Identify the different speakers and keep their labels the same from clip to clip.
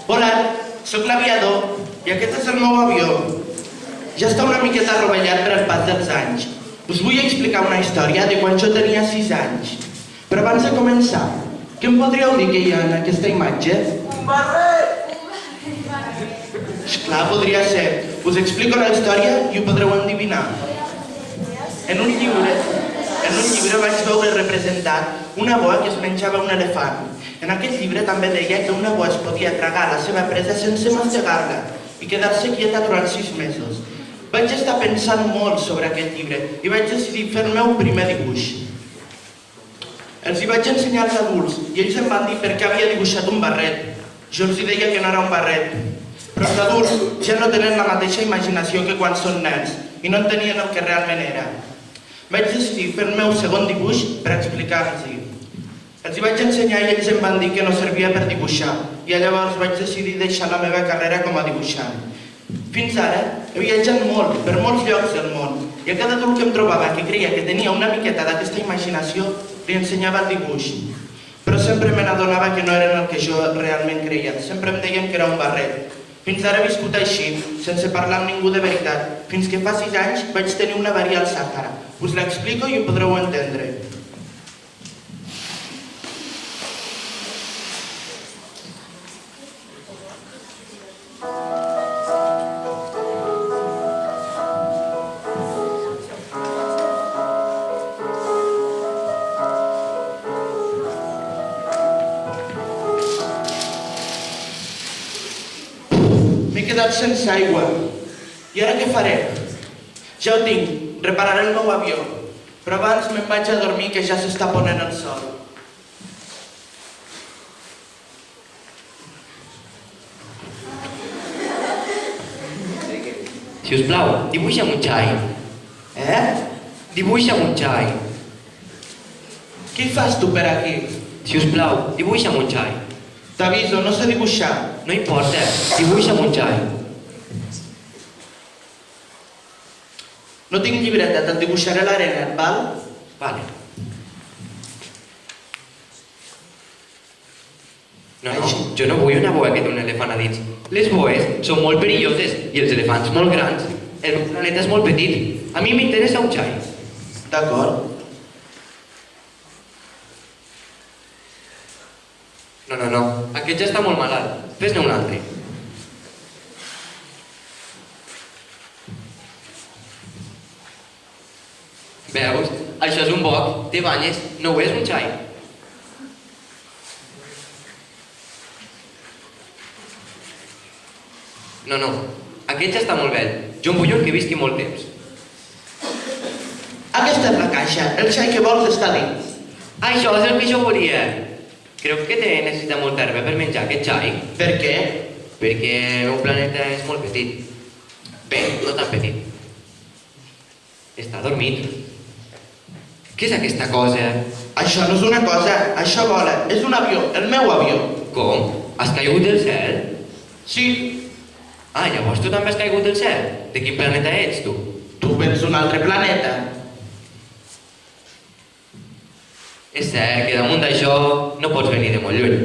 Speaker 1: Hola, sóc l'aviador i aquest és el meu avió. Ja està una miqueta rovellat per el pas dels anys. Us vull explicar una història de quan jo tenia 6 anys. Però abans de començar, què em podríeu dir que hi ha en aquesta imatge?
Speaker 2: Un barret!
Speaker 1: Esclar, podria ser. Us explico la història i ho podreu endevinar. En un llibre vaig veure representat una boa que es menjava un elefant. En aquest llibre també deia que una boa es podia tragar la seva presa sense mastegar-la i quedar-se quieta durant 6 mesos. Vaig estar pensant molt sobre aquest llibre i vaig decidir fer el meu primer dibuix. Els hi vaig ensenyar als adults i ells em van dir per què havia dibuixat un barret. Jo els deia que no era un barret. Però els adults ja no tenen la mateixa imaginació que quan són nens i no entenien el que realment era. Vaig decidir fer el meu segon dibuix per explicar-los-hi. Els hi vaig ensenyar i ells em van dir que no servia per dibuixar i llavors vaig decidir deixar la meva carrera com a dibuixant. Fins ara he viatjat molt, per molts llocs del món, i a cada adult que em trobava que creia que tenia una miqueta d'aquesta imaginació li ensenyava el dibuix. Però sempre me n'adonava que no eren el que jo realment creia. Sempre em deien que era un barret. Fins ara he viscut així, sense parlar amb ningú de veritat, fins que fa 6 anys vaig tenir una avaria al Sàhara. Us l'explico i ho podreu entendre. M'he quedat sense aigua. I ara què faré? Ja ho tinc, repararé el meu avió. Però abans me'n vaig a dormir que ja s'està ponent el sol.
Speaker 3: Si us plau, dibuixa'm un xai. Dibuixa'm un xai.
Speaker 1: Què hi fas tu per aquí?
Speaker 3: Si us plau, dibuixa'm un xai.
Speaker 1: T'aviso, no sé dibuixar.
Speaker 3: No importa, dibuixa'm un xai.
Speaker 1: No tinc llibreta, te'n dibuixaré l'arena, val?
Speaker 3: Vale. No, jo no vull una boa que té un elefant a dins. Les boes són molt perilloses i els elefants molt grans. El meu planeta és molt petit. A mi m'interessa un xai.
Speaker 1: D'acord.
Speaker 3: No. Aquest ja està molt malalt. Fes-ne un altre. Veus? Això és un boc. Té banyes. No ho és un xai. No. Aquest ja està molt vell. Jo en vull un que visqui molt temps.
Speaker 1: Aquesta és la caixa. El xai que vols està dins.
Speaker 3: Això és el que jo volia. Crec que necessita molta herba per menjar aquest xai.
Speaker 1: Per què?
Speaker 3: Perquè el meu planeta és molt petit. Bé, no tan petit. Està dormit. Què és aquesta cosa?
Speaker 1: Això no és una cosa, això vola. És un avió, el meu avió.
Speaker 3: Com? Has caigut del cel?
Speaker 1: Sí,
Speaker 3: Llavors tu també has caigut del cel? De quin planeta ets, tu?
Speaker 1: tu vens d'un altre planeta.
Speaker 3: És cert que damunt d'això no pots venir de molt lluny.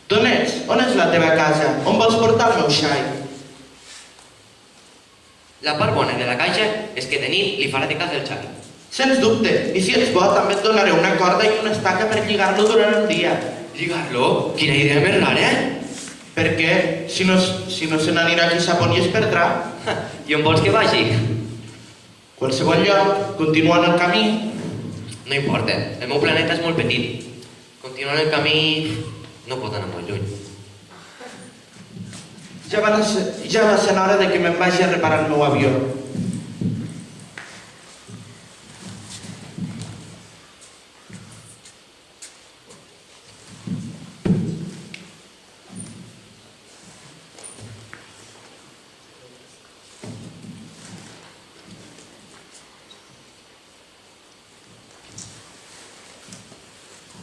Speaker 1: D'on ets? On és la teva casa? On vols portar el meu xai?
Speaker 3: La part bona de la caixa és que de nit li farà de casa el xai.
Speaker 1: Sens dubte. I si ets bo, també et donaré una corda i una estaca per lligar-lo durant el dia.
Speaker 3: Lligar-lo? Quina idea més rara,
Speaker 1: Per què? Si no se n'anirà qui sap on i es perdrà.
Speaker 3: I on vols que vagi?
Speaker 1: Qualsevol lloc, continuant el camí.
Speaker 3: No importa, el meu planeta és molt petit. Continuant el camí no pot anar molt lluny.
Speaker 1: Ja va ser hora de que me'n vagi a reparar el meu avió.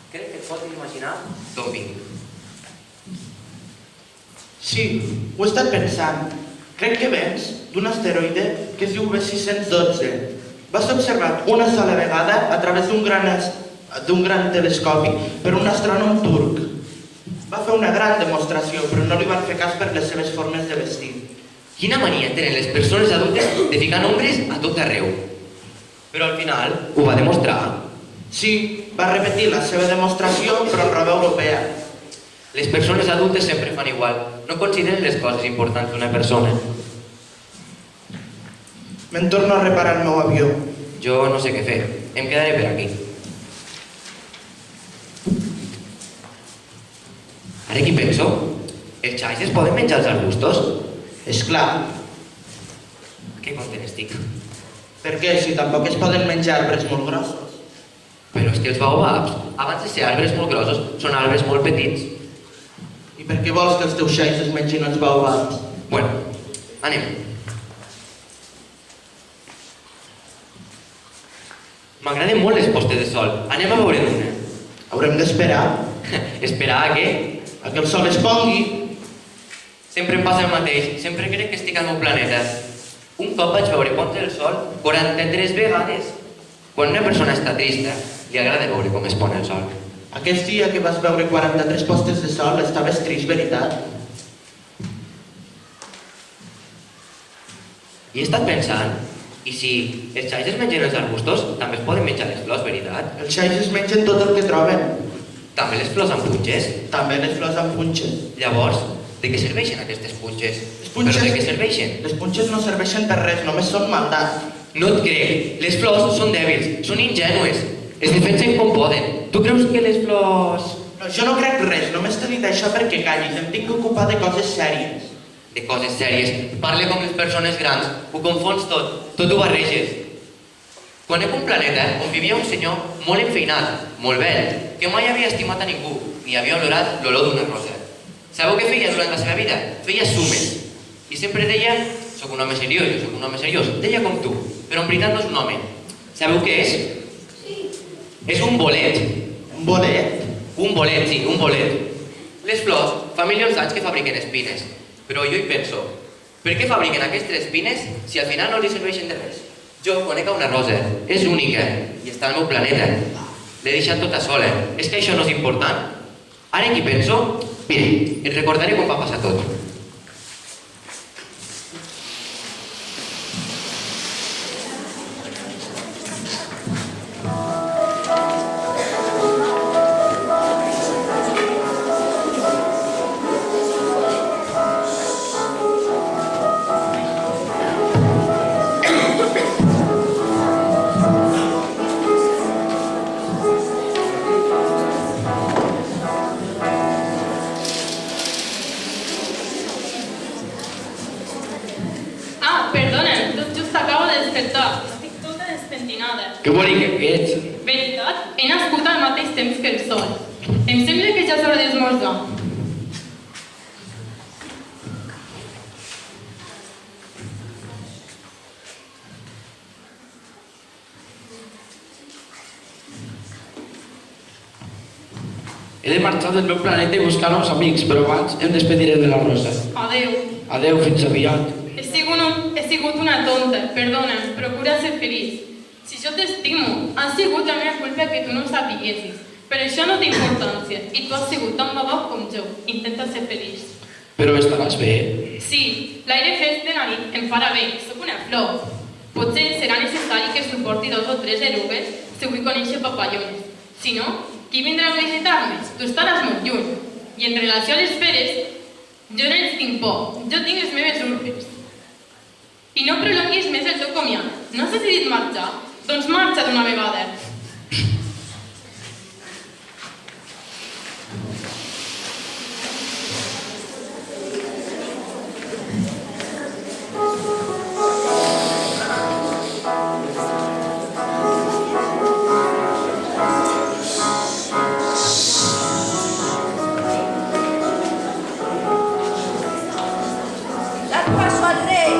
Speaker 3: Crec que et pots imaginar d'on vinc.
Speaker 1: Sí, ho he estat pensant. Crec que vens d'un asteroide que es diu B612. Va ser observat una sola vegada a través d'un gran telescopi per un astrònom turc. Va fer una gran demostració, però no li van fer cas per les seves formes de vestir.
Speaker 3: Quina mania tenen les persones adultes de ficar nombres a tot arreu. Però al final ho va demostrar.
Speaker 1: Sí, va repetir la seva demostració, però en roba europea.
Speaker 3: Les persones adultes sempre fan igual. No consideren les coses importants d'una persona.
Speaker 1: Me'n torno a reparar el meu avió.
Speaker 3: Jo no sé què fer. Em quedaré per aquí. Ara que hi penso, els xais es poden menjar als arbustos?
Speaker 1: És clar.
Speaker 3: Que content estic.
Speaker 1: Per què? Si tampoc es poden menjar arbres molt grossos.
Speaker 3: Però és que els baobabs, abans de ser arbres molt grossos, són arbres molt petits.
Speaker 1: I per què vols que els teus xais es mengin els baobabs?
Speaker 3: Bueno, anem. M'agraden molt les postes de sol. Anem a veure una.
Speaker 1: Haurem d'esperar
Speaker 3: Esperar a què?
Speaker 1: a que el sol es pongui.
Speaker 3: Sempre em passa el mateix. Sempre crec que estic al meu planeta. Un cop vaig veure Ponte del Sol 43 vegades. Quan una persona està trista, li agrada veure com es pon el sol.
Speaker 1: Aquest dia que vas veure 43 postes de sol estaves trist, veritat?
Speaker 3: I he estat pensant, i si els xais es mengen els arbustos, també es poden menjar les flors, veritat?
Speaker 1: Els xais es mengen tot el que troben.
Speaker 3: També les flors amb punxes.
Speaker 1: També les flors amb punxes.
Speaker 3: Llavors, de què serveixen aquestes punxes?
Speaker 1: Les punxes-
Speaker 3: Però de què serveixen?
Speaker 1: Les punxes no serveixen per res, només són mandat.
Speaker 3: No et crec. Les flors són dèbils, són ingènues. Es defensen com poden. Tu creus que les flors...
Speaker 1: No, jo no crec res, només t'he dit això perquè callis. Em tinc que ocupar de coses sèries.
Speaker 3: De coses sèries. Parle com les persones grans. Ho confons tot. Tot ho barreges. Conec un planeta on vivia un senyor molt enfeinat, molt vell, que mai havia estimat a ningú, ni havia olorat l'olor d'una rosa. Sabeu què feia durant la seva vida? Feia sumes. I sempre deia, soc un home seriós, jo soc un home seriós. Deia com tu, però en veritat no és un home. Sabeu què és? És un bolet.
Speaker 1: Un bolet.
Speaker 3: Un bolet, sí, un bolet. Les flors fa milions d'anys que fabriquen espines, però jo hi penso, per què fabriquen aquestes espines si al final no li serveixen de res? Jo conec una rosa, és única i està al meu planeta. L'he deixat tota sola. És que això no és important? Ara que hi penso, mira, et recordaré com va passar tot.
Speaker 2: Perdona, tot just acabo de despertar. Estic tota despentinada.
Speaker 3: Que bonica que ets.
Speaker 2: Veritat? He nascut al mateix temps que el sol. Em sembla que ja és hora d'esmorzar.
Speaker 4: He de marxar del meu planeta i buscar nous amics, però abans em despediré de la Rosa.
Speaker 2: Adeu.
Speaker 4: Adeu, fins aviat.
Speaker 2: He sigut una tonta, perdona, procura ser feliç. Si jo t'estimo, ha sigut la meva culpa que tu no ho sapiguessis. Però això no té importància, i tu has sigut tan baboc com jo. Intenta ser feliç.
Speaker 4: Però estaràs bé.
Speaker 2: Sí, l'aire fresc de la nit em farà bé, sóc una flor. Potser serà necessari que suporti 2 o 3 erugues si vull conèixer papallones. Si no, qui vindrà a visitar-me? Tu estaràs molt lluny. I en relació a les feres, jo no els tinc por, jo tinc les meves urpes. I no prolonguis més el teu comiat. No has decidit marxar? Doncs marxa d'una vegada.
Speaker 5: Dat paso al rey.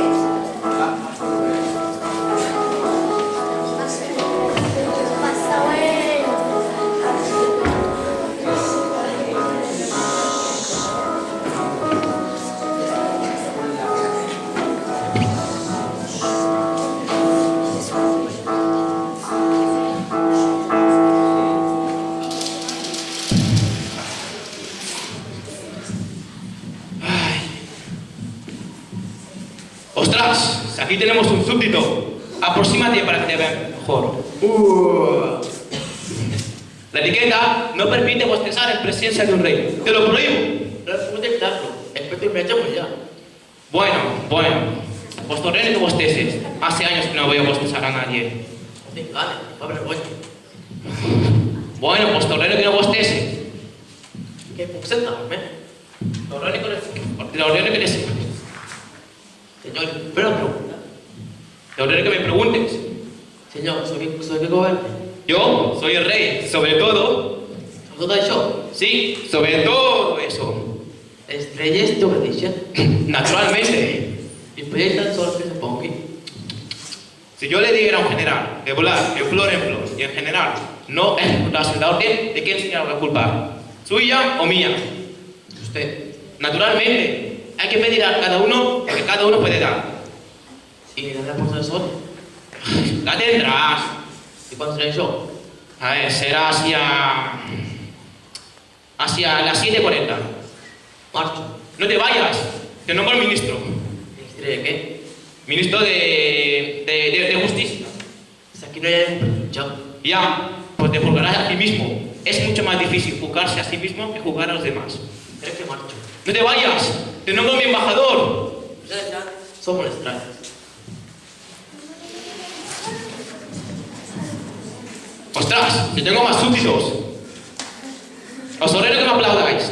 Speaker 6: aquí tenemos un súbdito. Aproxímate para que te vean mejor. La etiqueta no permite bostezar en presencia de un rey. Te lo prohíbo.
Speaker 3: No puedo evitarlo. Espero que me echemos ya.
Speaker 6: Bueno. Pues te ordeno que bosteces. Hace años que no voy a bostezar a nadie.
Speaker 3: No te enganes, va a vergüenza.
Speaker 6: Bueno, pues te ordeno que no bosteces.
Speaker 3: ¿Qué puc sentar-me?
Speaker 6: Te ordeno que te sientas.
Speaker 3: Señor, espera una pregunta.
Speaker 6: Te ordeno que me preguntes.
Speaker 3: Señor, soy que governa.
Speaker 6: Yo soy el rey, sobre todo.
Speaker 3: Tot això,
Speaker 6: Sí, sobre todo eso.
Speaker 3: estrelles t'obedeixen.
Speaker 6: Naturalmente.
Speaker 3: I per ell tan sols que se pongui.
Speaker 6: Si yo le dijera a un general que volar de flor en flor y en general no ejecutarse la orden, ¿de quién sería la culpa? ¿Suya o mía?
Speaker 3: Usted.
Speaker 6: Naturalmente, hay que pedir a cada uno lo que cada uno puede dar.
Speaker 3: I la resposta de sol.
Speaker 6: La tendrás.
Speaker 3: I quan serà això?
Speaker 6: A ver, será hacia las 7:40.
Speaker 3: Marxo.
Speaker 6: No te vayas, te nombro ministro.
Speaker 3: Ministre de què?
Speaker 6: Ministro de Justicia.
Speaker 3: És aquí no hi ha un pertutxau.
Speaker 6: Ya, pues te juzgarás a ti mismo. Es mucho más difícil juzgarse a sí mismo que juzgar a los demás.
Speaker 3: Crec que marxo.
Speaker 6: No te vayas, te nombro mi embajador.
Speaker 3: Som molt estranyes.
Speaker 6: Ostras, que tengo más súbditos. Os ordeno que me aplaudáis.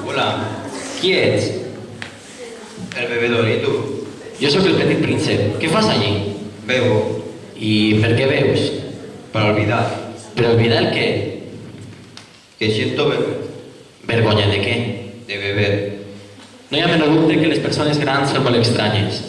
Speaker 4: Hola. Qui ets?
Speaker 7: El bebedor, ¿y tú?
Speaker 4: Jo sóc el petit príncep. Què fas allí?
Speaker 7: Bebo
Speaker 4: I per què veus?
Speaker 7: para olvidar
Speaker 4: Per olvidar el què?
Speaker 7: que siento beber,
Speaker 4: Vergonya de què?
Speaker 7: de beber.
Speaker 4: No hi ha menor dubte que les persones grans són molt estranyes.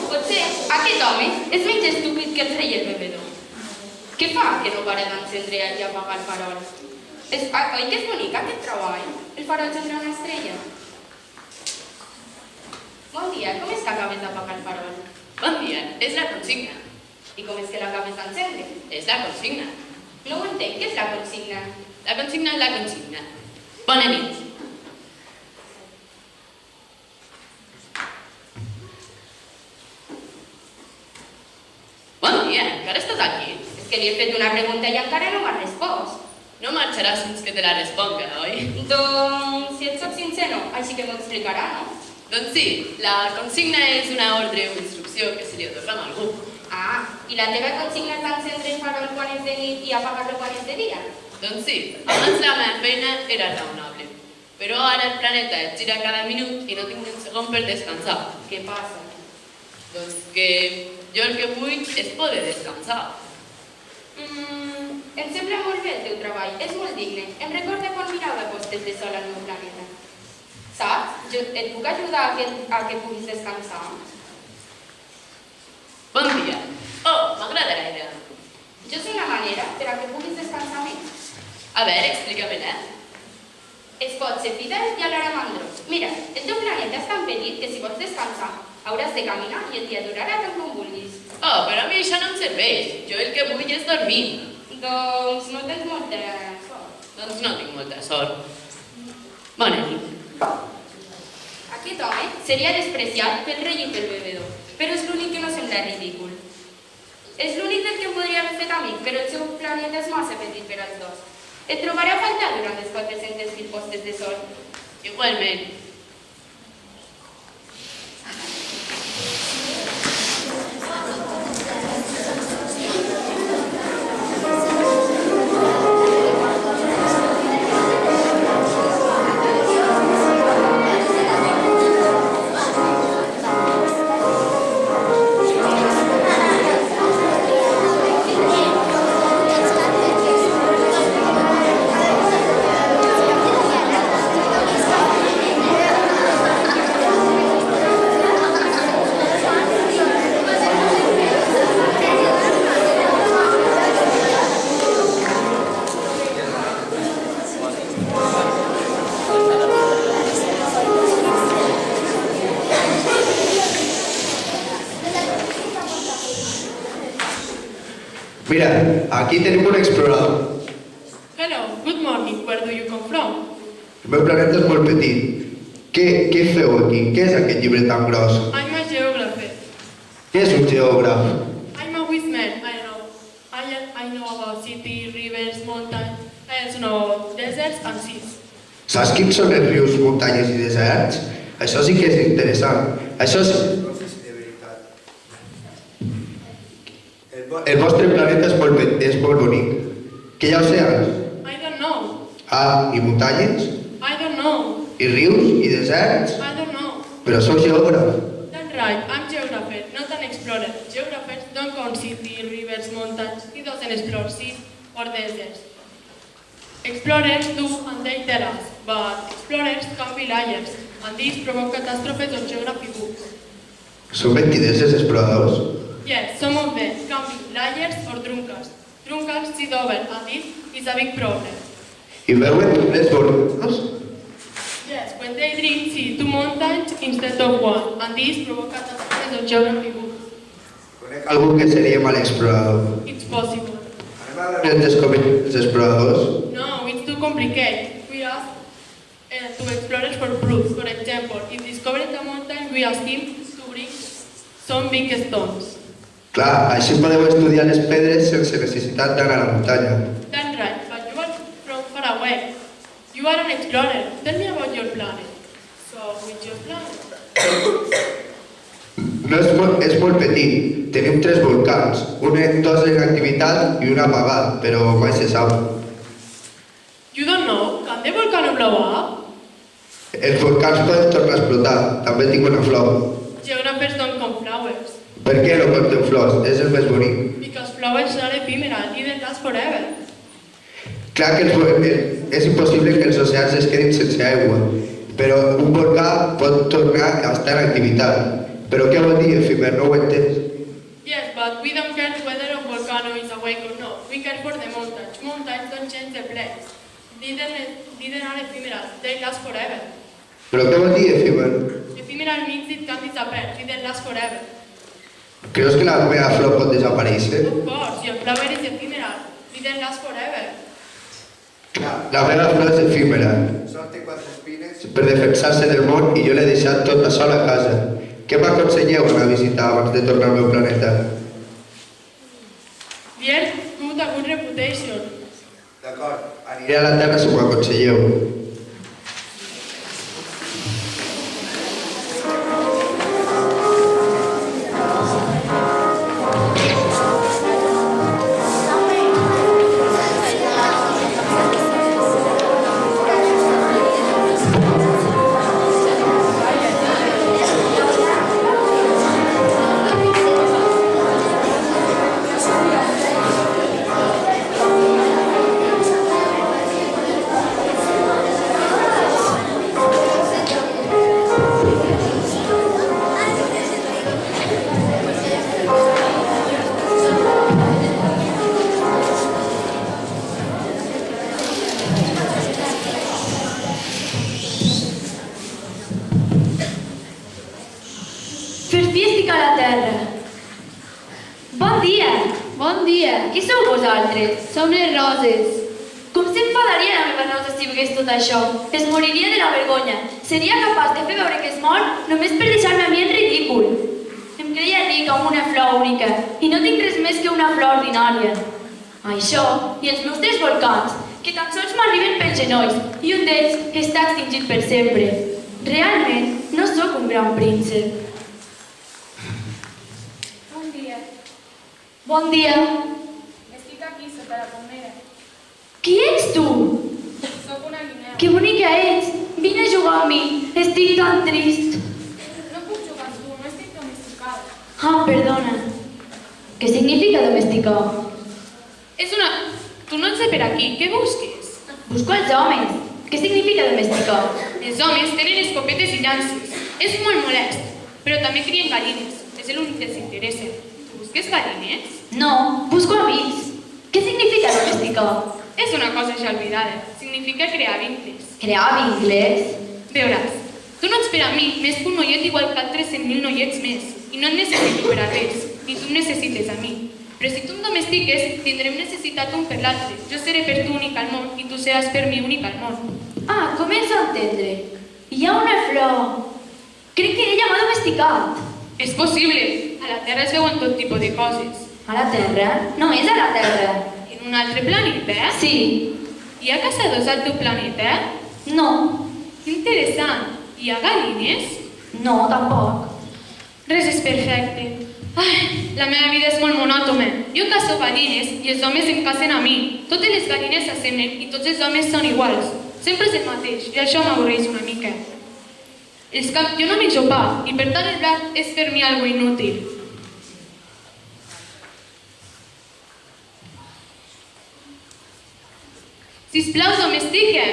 Speaker 2: Potser aquest home és menys estúpid que el rei i el bebedor. Què fa que no para d'encendre i apagar el farol? Oi que és bonic aquest treball? El farol sembla una estrella. Bon dia, com és que acabes d'apagar el farol?
Speaker 8: Bon dia, és la consigna.
Speaker 2: I com és que l'acabes d'encendre?
Speaker 8: És la consigna.
Speaker 2: No ho entenc, què és la consigna?
Speaker 8: La consigna és la consigna. Bona nit. Bon dia, encara estàs aquí?
Speaker 2: És que li he fet una pregunta i encara no m'ha respost.
Speaker 8: No marxaràs fins que te la responga, oi?
Speaker 2: Doncs, si et soc sincer, no. Així que m'ho explicarà, no?
Speaker 8: Doncs sí, la consigna és una ordre o instrucció que se li atorga a algú.
Speaker 2: Ah, i la teva consigna és encendre el farol quan és de nit i apagar-lo quan és de dia?
Speaker 8: Doncs sí, abans la meva feina era raonable. Però ara el planeta et gira cada minut i no tinc ni un segon per descansar.
Speaker 2: Què passa?
Speaker 8: Doncs que jo el que vull és poder descansar.
Speaker 2: Em sembla molt bé el teu treball, és molt digne. Em recorda quan mirava postes de sol al meu planeta. Saps? Et puc ajudar a que puguis descansar?
Speaker 8: Bon dia. Oh, m'agrada la idea.
Speaker 5: Jo sé una manera per a que puguis descansar més.
Speaker 8: A veure, explica-me-la.
Speaker 5: Es pot ser fidel i alhora mandrós. Mira, el teu planeta és tan petit que si vols descansar hauràs de caminar i el dia durarà tant com vulguis.
Speaker 8: Oh, però a mi això no em serveix. Jo el que vull és dormir.
Speaker 5: Doncs no tens molta sort.
Speaker 8: Doncs no tinc molta sort. Bona nit.
Speaker 5: Aquest home seria despreciat pel rei i pel bevedor, però és l'únic que no sembla ridícul. És l'únic del que em podria haver fet amic, però el seu planeta és massa petit per als dos. Et trobaré a faltar durant les 400.000 postes de sol.
Speaker 8: Igualment.
Speaker 9: Mira, aquí tenim un explorador.
Speaker 10: Hello, good morning. Where do you come from?
Speaker 9: El meu planeta és molt petit. Què feu aquí? Què és aquest llibre tan gros?
Speaker 10: I'm a geographer.
Speaker 9: Què és un geògraf?
Speaker 10: I'm a wizard. I know. I know about cities, rivers, mountains. I also know about deserts and seas.
Speaker 9: Saps quins són els rius, muntanyes i deserts? Això sí que és interessant. Això sí. De veritat. El vostre planeta és molt bonic. Què hi ha oceans?
Speaker 10: I don't know.
Speaker 9: Ah, i muntanyes?
Speaker 10: I don't know.
Speaker 9: I rius? I deserts?
Speaker 10: I don't know.
Speaker 9: Però sou geògraf.
Speaker 10: That's right. I'm geographer, not an explorer. Geographers don't count cities, rivers, mountains. He doesn't explore seas or deserts. Explorers do and they tell us, but explorers can be liars, and these provoke catastrophes on geography books.
Speaker 9: Són mentiders els exploradors?
Speaker 10: Yes, some of them can be liars or drunkards. Drunkards see double, and this is a big problem.
Speaker 9: I veuen les volcans?
Speaker 10: Yes, when they drink, see two mountains instead of one, and this provoke catastrophes on geography books.
Speaker 9: Conec algú que seria mal explorador.
Speaker 10: It's possible.
Speaker 9: Els exploradors?
Speaker 10: No, it's too complicated. We ask to explorers for proof. For example, if discovered a mountain, we ask him to bring some big stones.
Speaker 9: Clar, així podeu estudiar les pedres sense necessitat d'anar a la muntanya.
Speaker 10: That's right, but you are from far away. You are an explorer. Tell me about your planet. So, with your planet?
Speaker 9: No és molt petit. Tenim 3 volcans, dos en activitat i un apagat, però mai se sap.
Speaker 10: You don't know? Can the volcano blow up?
Speaker 9: Els volcans poden tornar a explotar. També tinc una flor.
Speaker 10: Geographers don't count flowers.
Speaker 9: Per què no compten flors? És el més bonic.
Speaker 10: Because flowers are ephemeral, didn't last forever.
Speaker 9: Clar que és impossible que els oceans es quedin sense aigua, però un volcà pot tornar a estar en activitat. Però què vol dir efímer? No ho he entès.
Speaker 10: Yes, but we don't care whether a volcano is awake or not. We care for the mountains. Mountains don't change their place. Didn't are ephemeral. They last forever.
Speaker 9: Però què vol dir efímer?
Speaker 10: Ephemeral means it can disappear. Didn't last forever.
Speaker 9: Creus que la meva flor pot desaparèixer?
Speaker 10: Of course, your flower is ephemeral. Didn't last forever.
Speaker 9: La meva flor és efímera. Sol té 4 espines per defensar-se del món i jo l'he deixat tota sola a casa. Què m'aconselleu anar a visitar abans de tornar al meu planeta?
Speaker 10: The Earth got a good reputation.
Speaker 9: D'acord, aniré a la Terra si m'ho aconselleu.
Speaker 5: a la terra. Bon dia!
Speaker 10: Bon dia.
Speaker 5: Qui sou vosaltres?
Speaker 10: Som les roses.
Speaker 5: Com s'enfadaria la meva Rosa si vegués tot això? Es moriria de la vergonya. Seria capaç de fer veure que es mor només per deixar-me a mi en ridícul. Em creia rica amb una flor única i no tinc res més que una flor ordinària. Això i els meus 3 volcans, que tan sols m'arriben pels genolls i un d'ells que està extingit per sempre. Realment, no sóc un gran príncep.
Speaker 10: Bon dia.
Speaker 5: Bon dia.
Speaker 10: Estic aquí sota la pomera.
Speaker 5: Qui ets tu?
Speaker 10: Sóc una guineu.
Speaker 5: Que bonica ets. Vine a jugar amb mi. Estic tan trist.
Speaker 10: No puc jugar amb tu, no estic domesticada.
Speaker 5: Ah, perdona. Què significa domesticar?
Speaker 2: És una... Tu no ets de per aquí, què busques?
Speaker 5: Busco els homes. Què significa domesticar?
Speaker 2: Els homes tenen escopetes i llances. És molt molest, però també crien gallines. És l'únic que els interessa. Tu busques gallines?
Speaker 5: No, busco amics. Què significa domesticar?
Speaker 2: És una cosa ja oblidada. Significa crear vincles.
Speaker 5: Crear vincles?
Speaker 2: Veuràs, tu no ets per a mi més que un noiet igual que altres 100.000 noiets més. I no et necessito per a res, ni tu em necessites a mi. Però si tu em domestiques, tindrem necessitat un per l'altre. Jo seré per tu únic al món i tu seràs per mi únic al món.
Speaker 5: Ah, començo a entendre. Hi ha una flor. Crec que ella m'ha domesticat.
Speaker 2: És possible. A la Terra es veuen tot tipus de coses.
Speaker 5: A la Terra? No és a la Terra.
Speaker 2: En un altre planeta?
Speaker 5: Sí.
Speaker 2: Hi ha caçadors al teu planeta?
Speaker 5: No.
Speaker 2: Interessant. Hi ha gallines?
Speaker 5: No, tampoc.
Speaker 2: Res és perfecte. Ai, la meva vida és molt monòtona. Jo caço gallines i els homes em cacen a mi. Totes les gallines s'assemblen i tots els homes són iguals. Sempre és el mateix i això m'avorreix una mica. Jo no menjo pa i per tant el blat és per mi algo inútil. Sisplau, domestica.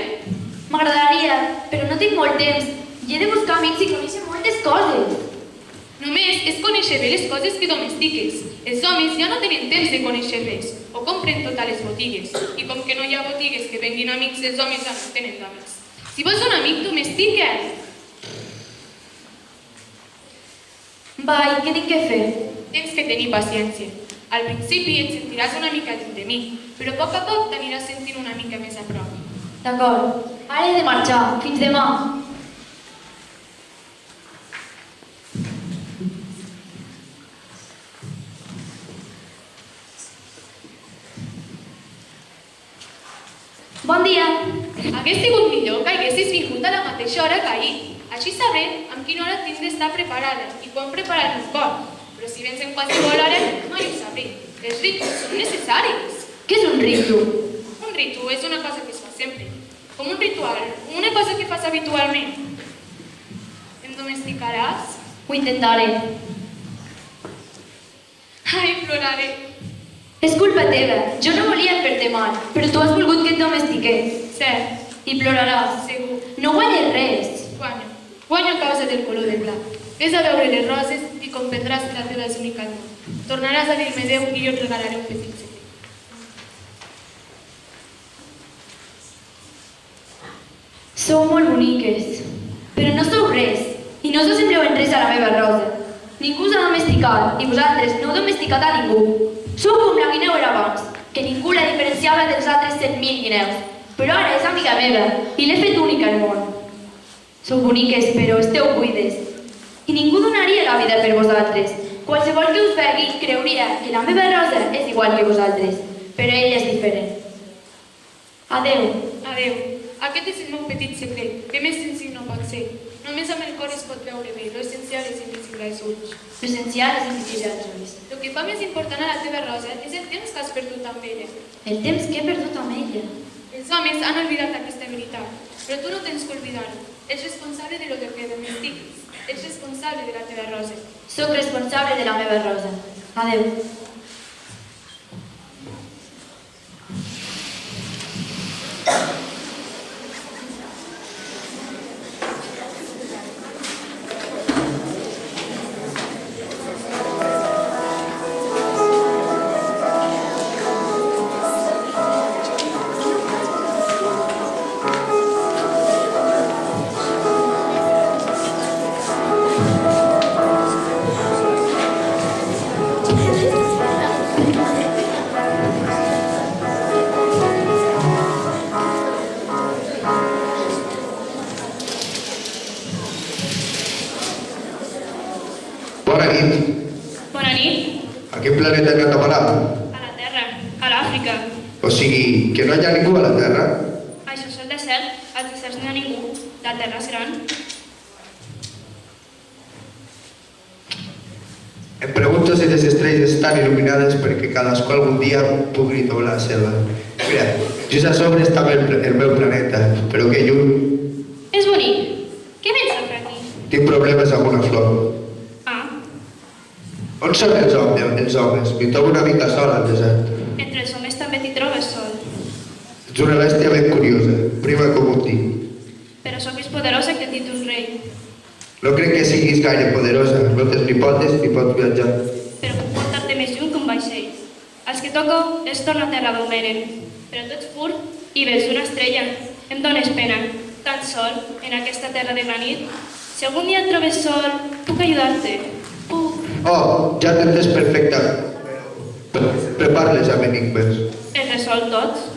Speaker 5: M'agradaria, però no tinc molt temps. I he de buscar amics i conèixer moltes coses.
Speaker 2: Només és conèixer bé les coses que domestiques. Els homes ja no tenen temps de conèixer res, ho compren tot a les botigues. I com que no hi ha botigues que venguin amics, els homes ja no tenen d'amics. Si vols un amic, domestica'l.
Speaker 5: Va, i què tinc que fer?
Speaker 2: Tens que tenir paciència. Al principi et sentiràs una mica lluny de mi, però a poc a poc t'aniràs sentint una mica més a prop.
Speaker 5: D'acord. Ara he de marxar. Fins demà. Bon dia.
Speaker 2: Hagués sigut millor que haguessis vingut a la mateixa hora que ahir. Així sabré amb quina hora tinc d'estar preparada i quan preparar el cor. Però si vens en qualsevol hora, mai ho sabré. Els ritus són necessaris.
Speaker 5: Què és un ritu?
Speaker 2: Un ritu és una cosa que es fa sempre. Com un ritual, una cosa que fas habitualment. Em domesticaràs?
Speaker 5: Ho intentaré.
Speaker 2: Ai, ploraré.
Speaker 5: És culpa teva. Jo no volia fer-te mal, però tu has volgut que et domestiqués.
Speaker 2: Cert,
Speaker 5: I ploraràs.
Speaker 2: segur.
Speaker 5: No guanyes res.
Speaker 2: Guanyo. Guanyo a causa del color del blat. Ves a veure les roses i comprendràs que la teva és única al món. Tornaràs a dir-me adéu i jo et regalaré un petit secret.
Speaker 5: Sou molt boniques, però no sou res. I no us assembleu en res a la meva rosa. Ningú us ha domesticat i vosaltres no heu domesticat a ningú. Sou com la guineu era abans, que ningú la diferenciava dels altres 100.000 guineus. Però ara és amiga meva i l'he fet única al món. Sou boniques, però esteu buides. I ningú donaria la vida per vosaltres. Qualsevol que us vegui creuria que la meva rosa és igual que vosaltres, però ella és diferent. Adeu.
Speaker 2: Adéu. Aquest és el meu petit secret, que més senzill no pot ser. Només amb el cor es pot veure bé, l'essencial és invisible als ulls.
Speaker 5: L'essencial és invisible als ulls.
Speaker 2: El que fa més important a la teva rosa és el temps que has perdut amb ella.
Speaker 5: El temps que he perdut amb ella.
Speaker 2: Els homes han oblidat aquesta veritat, però tu no tens que oblidar-ho. Ets responsable de lo que domestiques. Ets responsable de la teva rosa.
Speaker 5: Soc responsable de la meva rosa. Adeu.
Speaker 9: quin planeta hem anat a parar?
Speaker 5: A la Terra, a l'Àfrica.
Speaker 9: O sigui, que no hi ha ningú a la Terra?
Speaker 5: Això és el desert, als deserts no hi ha ningú. La Terra és gran.
Speaker 9: Em pregunto si les estrelles estan il·luminades perquè cadascú algun dia pugui doblar la seva. Mira, just a sobre està el meu planeta, però que lluny.
Speaker 5: És bonic. Què vens a fer aquí?
Speaker 9: Tinc problemes amb una flor.
Speaker 5: Ah,
Speaker 9: On són els homes? M'hi trobo una mica sol al desert.
Speaker 5: entre els homes també t'hi trobes sol.
Speaker 9: Ets una bèstia ben curiosa, prima com un dic.
Speaker 5: Però sóc més poderosa que títol rei.
Speaker 9: No crec que siguis gaire poderosa, no tens ni potes ni pots viatjar.
Speaker 5: Però puc portar-te més lluny que un vaixell. Els que toco els torno a terra d'on venen. Però tu ets pur i ves una estrella. Em dones pena. Tan sol, en aquesta terra de granit. Si algun dia et trobes sol, puc ajudar-te. Puc.
Speaker 9: Oh, ja t'entens perfectament. Prepara les amb enigmes.
Speaker 5: Els resol tots.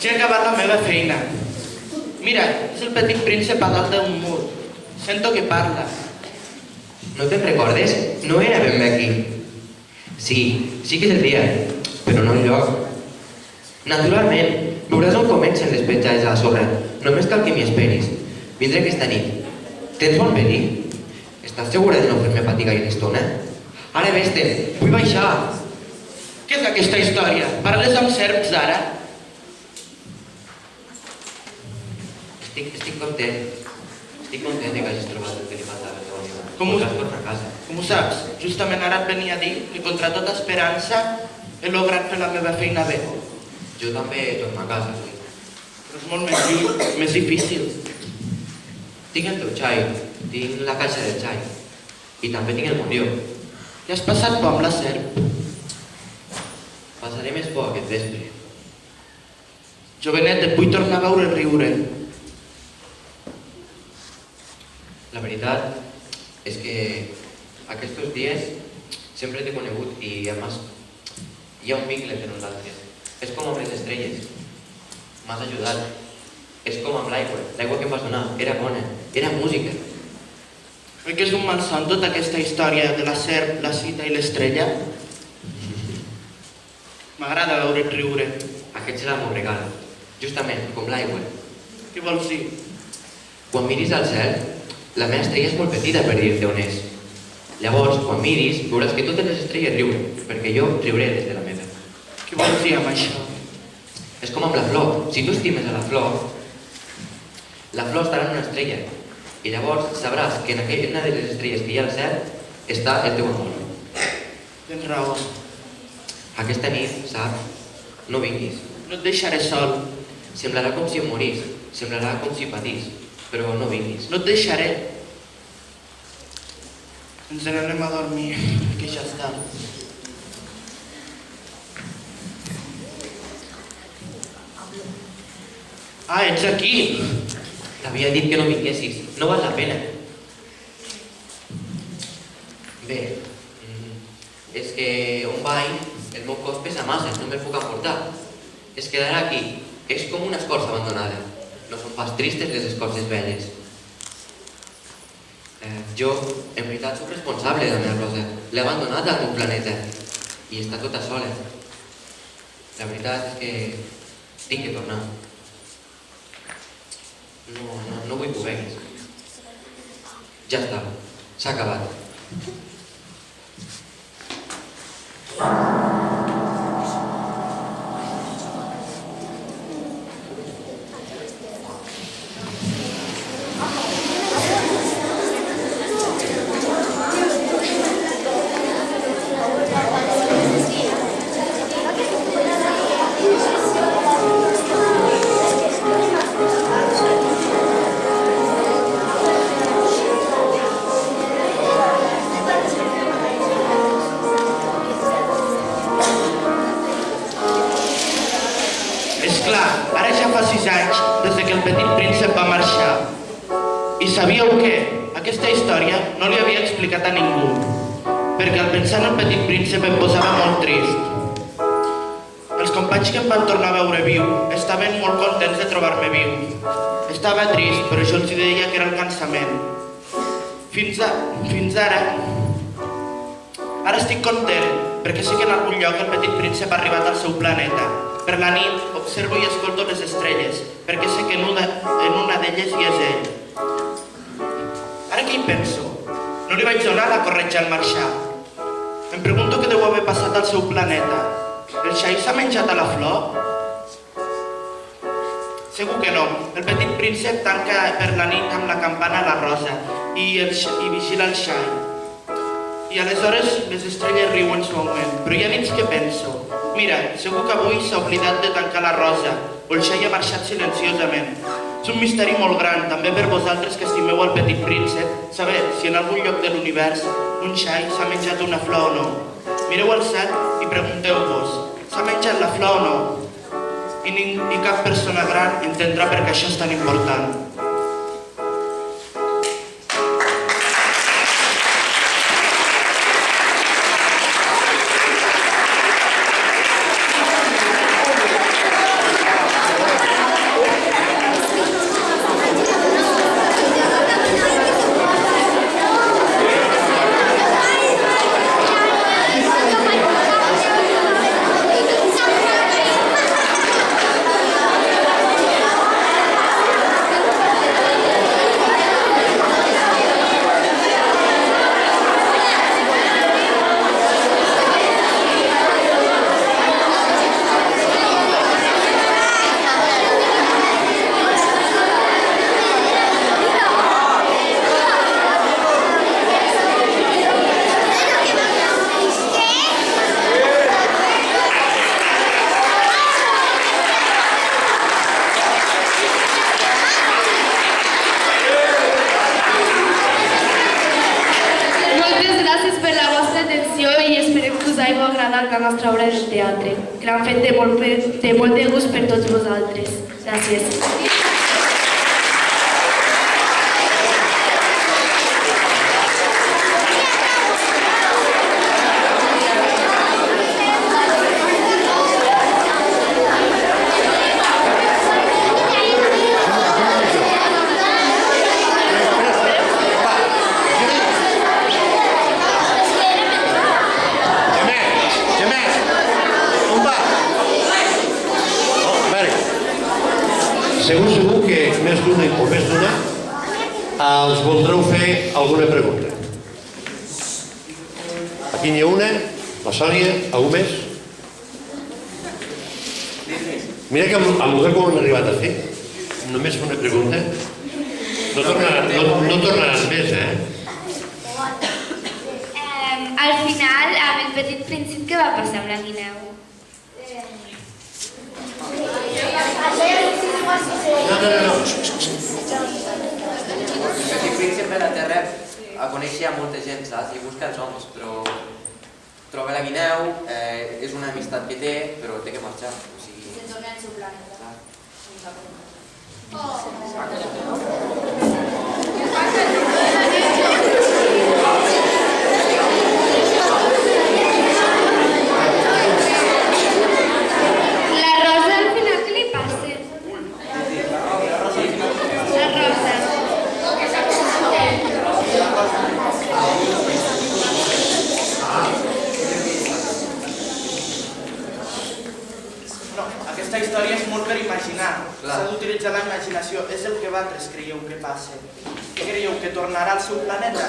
Speaker 1: Ja he acabat la meva feina. Mira, és el petit príncep a dalt d'un mur. Sento que parla.
Speaker 3: No te'n recordes? No era ben bé aquí. Sí que és el dia, però no el lloc. Naturalment, veuràs on comencen les petjades a la sorra. Només cal que m'hi esperis. Vindré aquesta nit. Tens bon venir? Estàs segura de no fer-me patir gaire estona? Ara vés-te'n, vull baixar.
Speaker 1: Què és aquesta història? Parles amb serps ara?
Speaker 3: Estic content. Estic content de que hagis trobat el que li faltava al teu amic.
Speaker 1: Com ho-
Speaker 3: Podràs tornar a casa.
Speaker 1: Com ho saps? Justament ara et venia a dir que contra tota esperança he lograt fer la meva feina bé.
Speaker 3: Jo també torno a casa, sí.
Speaker 1: Però és molt més lluny, més difícil.
Speaker 3: Tinc el teu xai, tinc la caixa del xai. I també tinc el morió.
Speaker 1: Ja has passat por amb la serp?
Speaker 3: Passaré més por aquest vespre.
Speaker 1: Jovenet, et vull tornar a veure riure.
Speaker 3: La veritat és que aquests dies sempre t'he conegut i, a més, hi ha un vincle entre nosaltres. És com amb les estrelles. M'has ajudat. És com amb l'aigua. L'aigua que em vas donar era bona. Era música.
Speaker 1: Oi que és un malson tota aquesta història de la serp, la cita i l'estrella? M'agrada veure't riure.
Speaker 3: Aquest serà el meu regal. Justament, com l'aigua.
Speaker 1: Què vols dir?
Speaker 3: Quan miris al cel, la meva estrella és molt petita per dir-te on és. Llavors, quan miris, veuràs que totes les estrelles riuen, perquè jo riuré des de la meva.
Speaker 1: Què vols dir amb això?
Speaker 3: És com amb la flor. Si tu estimes a la flor estarà en una estrella. I llavors sabràs que en una de les estrelles que hi ha al cel està el teu amor.
Speaker 1: Tens raó.
Speaker 3: Aquesta nit, saps? No vinguis.
Speaker 1: No et deixaré sol.
Speaker 3: Semblarà com si em morís. Semblarà com si patís. Però no vinguis.
Speaker 1: No et deixaré. Ens n'anem a dormir, que ja és tard. Ah, ets aquí.
Speaker 3: T'havia dit que no vinguessis. No val la pena. Bé, és que on vaig, el meu cos pesa massa, no me'l puc emportar. Es quedarà aquí. És com una escorça abandonada. No són pas tristes les escorces velles. Jo, en veritat, soc responsable de la meva Rosa. L'he abandonat al meu planeta i està tota sola. La veritat és que tinc que tornar. No vull que ho veguis. Ja està, s'ha acabat.
Speaker 1: havia explicat a ningú, perquè al pensar en el petit príncep em posava molt trist. Els companys que em van tornar a veure viu estaven molt contents de trobar-me viu. Estava trist, però jo els deia que era el cansament. Fins ara... Ara estic content, perquè sé que en algun lloc el petit príncep ha arribat al seu planeta. Per la nit observo i escolto les estrelles, perquè sé que en una d'elles hi és ell. Ara què hi penso? No li vaig donar la corretja al marxar. Em pregunto què deu haver passat al seu planeta. El xai s'ha menjat a la flor? Segur que no. El petit príncep tanca per la nit amb la campana a la rosa i vigila el xai. I aleshores les estrelles riuen suaument, però hi ha nits que penso: mira, segur que avui s'ha oblidat de tancar la rosa, o el xai ha marxat silenciosament. És un misteri molt gran, també per vosaltres que estimeu el petit príncep, saber si en algun lloc de l'univers un xai s'ha menjat una flor o no. Mireu al cel i pregunteu-vos: s'ha menjat la flor o no? I cap persona gran entendrà per què això és tan important.
Speaker 11: la nostra obra de teatre, que l'han fet de molt de gust per tots vosaltres. Gràcies.
Speaker 12: Segur que més d'una o més d'una els voldreu fer alguna pregunta. Aquí n'hi ha una, la Sònia, algú més? Mira que amb el que han arribat a fer, només una pregunta, no tornaran més,
Speaker 13: Al final, amb el petit príncep, què va passar amb la guineu?
Speaker 12: No.
Speaker 3: El petit príncep de la Terra coneixia molta gent, saps? I busca els homes, però troba la guineu, és una amistat que té, però té que marxar.
Speaker 13: Se torna al seu planeta. La Rosa, al final, què li passa? La Rosa.
Speaker 1: No, aquesta història és molt per imaginar. S'ha d'utilitzar la imaginació. És el que vosaltres creieu que passa. Què creieu, que tornarà al seu planeta?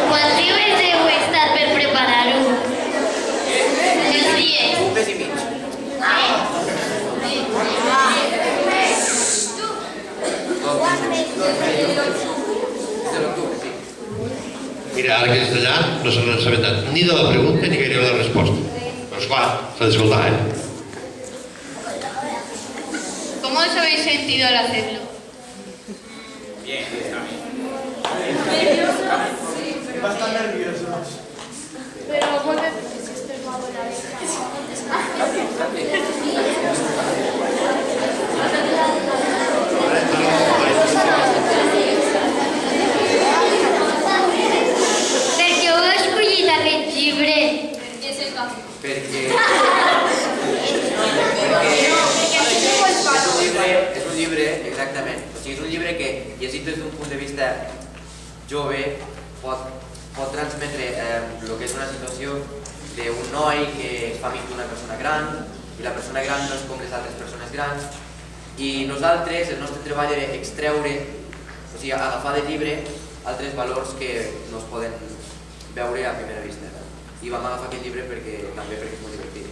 Speaker 13: Quants dies heu estat per preparar-ho? 2 dies.
Speaker 3: Un mes i mig. Des de l'octubre, sí.
Speaker 12: Mira, ara que és d'allà, no se n'han assabentat ni de la pregunta ni gairebé de la resposta. Però esclar, s'ha d'escoltar,
Speaker 8: ¿Cómo os habéis sentido al hacerlo?
Speaker 6: Bien, está bien.
Speaker 1: Bastante nerviosos.
Speaker 11: Pero moltes veces estem molt a
Speaker 13: Per què heu escollit aquest llibre?
Speaker 3: Perquè... És un llibre, exactament. O sigui, és un llibre que, llegit des d'un punt de vista jove, pot transmetre el que és una situació d'un noi que es fa amic d'una persona gran i la persona gran no és com les altres persones grans i nosaltres, el nostre treball era extreure, o sigui, agafar del llibre altres valors que no es poden veure a primera vista. I vam agafar aquest llibre també perquè és molt divertit.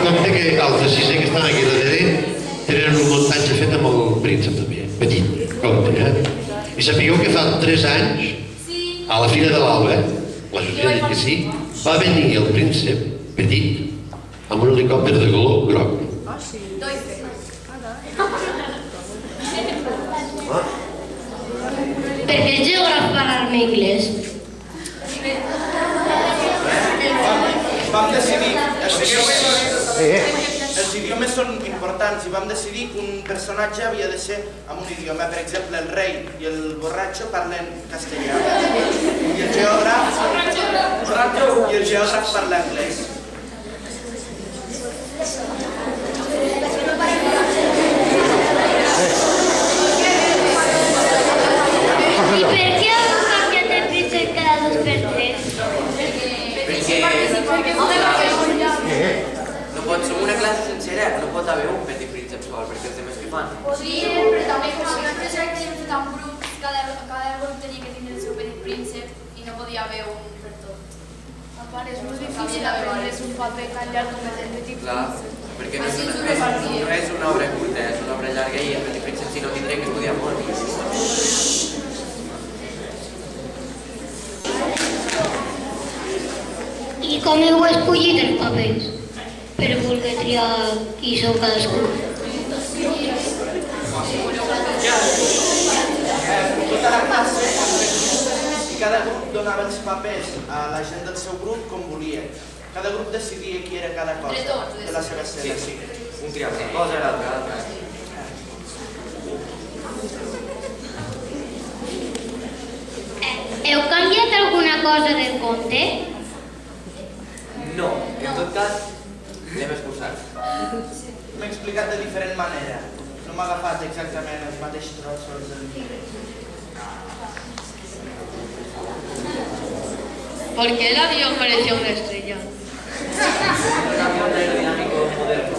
Speaker 12: Compte que els de sisè que estan aquí darrere tenen un muntatge fet amb el príncep també, petit, compte, I sapigueu que fa 3 anys, a la Fira de l'Alba, la José ha dit que sí, va venir el príncep petit amb un helicòpter de color groc.
Speaker 11: Per què el geògraf parla-me anglès?
Speaker 1: Vam decidir, els idiomes són importants i vam decidir que un personatge havia de ser amb un idioma. Per exemple, el rei i el borratxo parlen castellà i el geògraf parla anglès.
Speaker 13: I per què heu canviat el príncep cada 2 per 3?
Speaker 3: No pot ser una classe sencera, no pot haver un petit príncep sol, perquè els demés què fan?
Speaker 5: Sí, però també com si nosaltres ja que hem fet en grups, cada grup tenia que tindre el seu petit príncep i no podia haver un per tot.
Speaker 11: A part, és molt difícil aprendre's un paper tan llarg com el del petit
Speaker 3: Clar,
Speaker 11: príncep.
Speaker 3: perquè no és una obra curta, és una obra llarga i el petit príncep si no tindré que estudiar molt.
Speaker 13: I com heu escollit els papers? Per voler triar qui sou cadascú.
Speaker 1: Tota la classe i cada grup donava els papers a la gent del seu grup com volia. Cada grup decidia qui era cada cosa de la seva escena. Sí.
Speaker 3: Un triava una cosa i l'altre.
Speaker 13: Heu canviat alguna cosa del conte?
Speaker 3: No, en tot cas, l'hem escurçat.
Speaker 1: M'he explicat de diferent manera. No m'ha agafat exactament els mateixos trossos del llibre.
Speaker 8: ¿Por qué el avión parecía una estrella?
Speaker 3: Un avión aerodinámico moderno.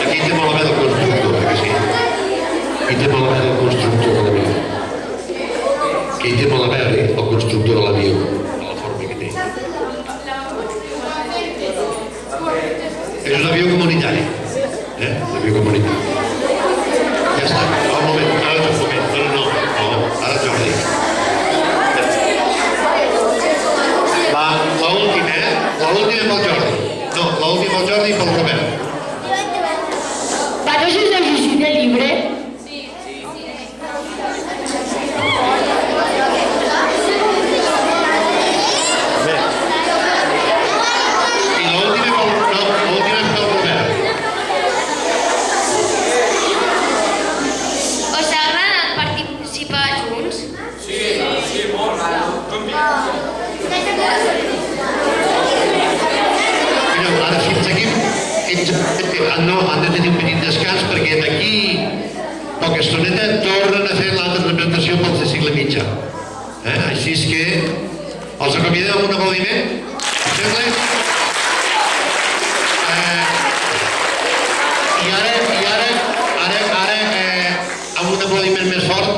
Speaker 12: Aquí té molt a veure el constructor, que sí? Aquí té molt a veure el constructor de l'avió. Aquí té molt a veure el constructor de l'avió, la forma que té. És un avió comunitari, un avió comunitari. Ja està, un moment, ara un moment, no, ara Jordi. Va, l'última, l'última pel Jordi. No, l'última pel Jordi i pel Robert.
Speaker 11: Va, no sé si heu llegit el llibre?
Speaker 12: I l'última pel Robert.
Speaker 13: Us ha agradat participar junts?
Speaker 6: Sí, molt.
Speaker 12: Mireu, ara fins aquí han de tenir un petit descans perquè d'aquí poca estoneta tornen a fer l'altra representació pel de cicle mitjà. Així és que els acomiadem amb un aplaudiment. Em sembla? I ara amb un aplaudiment més fort